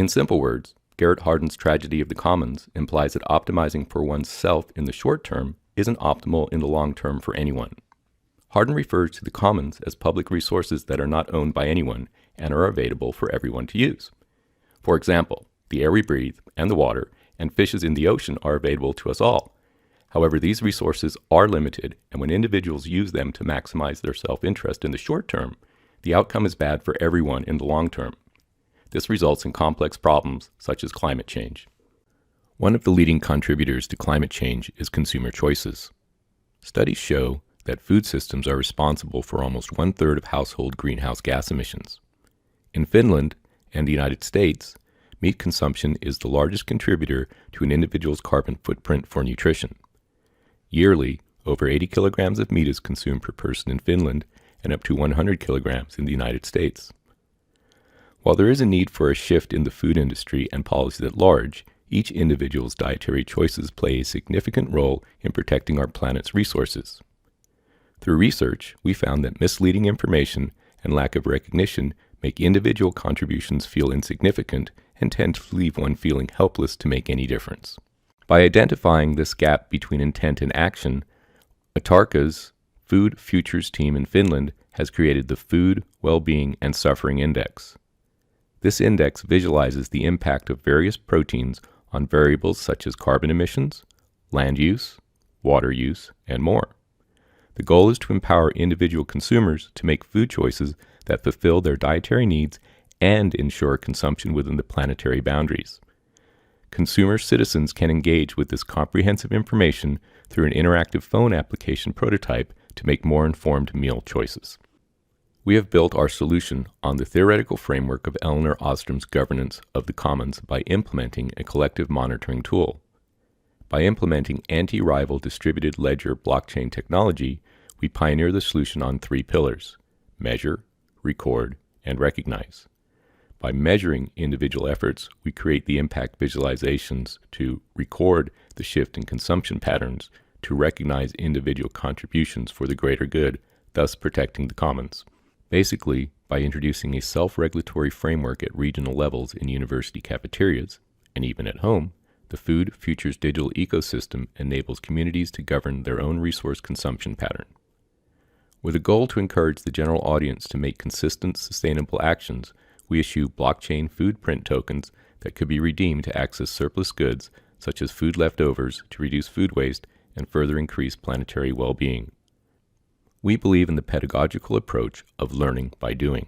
In simple words, Garrett Hardin's tragedy of the commons implies that optimizing for one's self in the short term isn't optimal in the long term for anyone. Hardin refers to the commons as public resources that are not owned by anyone and are available for everyone to use. For example, the air we breathe and the water and fishes in the ocean are available to us all. However, these resources are limited, and when individuals use them to maximize their self-interest in the short term, the outcome is bad for everyone in the long term. This results in complex problems such as climate change. One of the leading contributors to climate change is consumer choices. Studies show that food systems are responsible for almost 1/3 of household greenhouse gas emissions. In Finland and the United States, meat consumption is the largest contributor to an individual's carbon footprint for nutrition. Yearly, over 80 kilograms of meat is consumed per person in Finland and up to 100 kilograms in the United States. While there is a need for a shift in the food industry and policies at large, each individual's dietary choices play a significant role in protecting our planet's resources. Through research, we found that misleading information and lack of recognition make individual contributions feel insignificant and tend to leave one feeling helpless to make any difference. By identifying this gap between intent and action, ATARCA's Food Futures team in Finland has created the Food, Well-being, and Suffering Index. This index visualizes the impact of various proteins on variables such as carbon emissions, land use, water use, and more. The goal is to empower individual consumers to make food choices that fulfill their dietary needs and ensure consumption within the planetary boundaries. Consumer citizens can engage with this comprehensive information through an interactive phone application prototype to make more informed meal choices. We have built our solution on the theoretical framework of Elinor Ostrom's governance of the commons by implementing a collective monitoring tool. By implementing anti-rival distributed ledger blockchain technology, we pioneer the solution on 3 pillars: measure, record, and recognize. By measuring individual efforts, we create the impact visualizations to record the shift in consumption patterns, to recognize individual contributions for the greater good, thus protecting the commons. Basically, by introducing a self-regulatory framework at regional levels in university cafeterias, and even at home, the Food Futures digital ecosystem enables communities to govern their own resource consumption pattern. With a goal to encourage the general audience to make consistent, sustainable actions, we issue blockchain food print tokens that could be redeemed to access surplus goods, such as food leftovers, to reduce food waste and further increase planetary well-being. We believe in the pedagogical approach of learning by doing.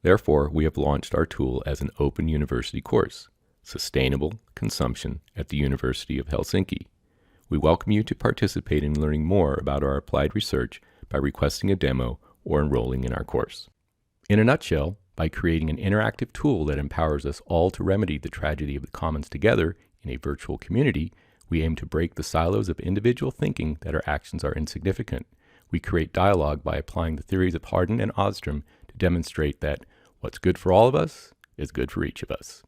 Therefore, we have launched our tool as an open university course, Sustainable Consumption at the University of Helsinki. We welcome you to participate in learning more about our applied research by requesting a demo or enrolling in our course. In a nutshell, by creating an interactive tool that empowers us all to remedy the tragedy of the commons together in a virtual community, we aim to break the silos of individual thinking that our actions are insignificant. We create dialogue by applying the theories of Hardin and Ostrom to demonstrate that what's good for all of us is good for each of us.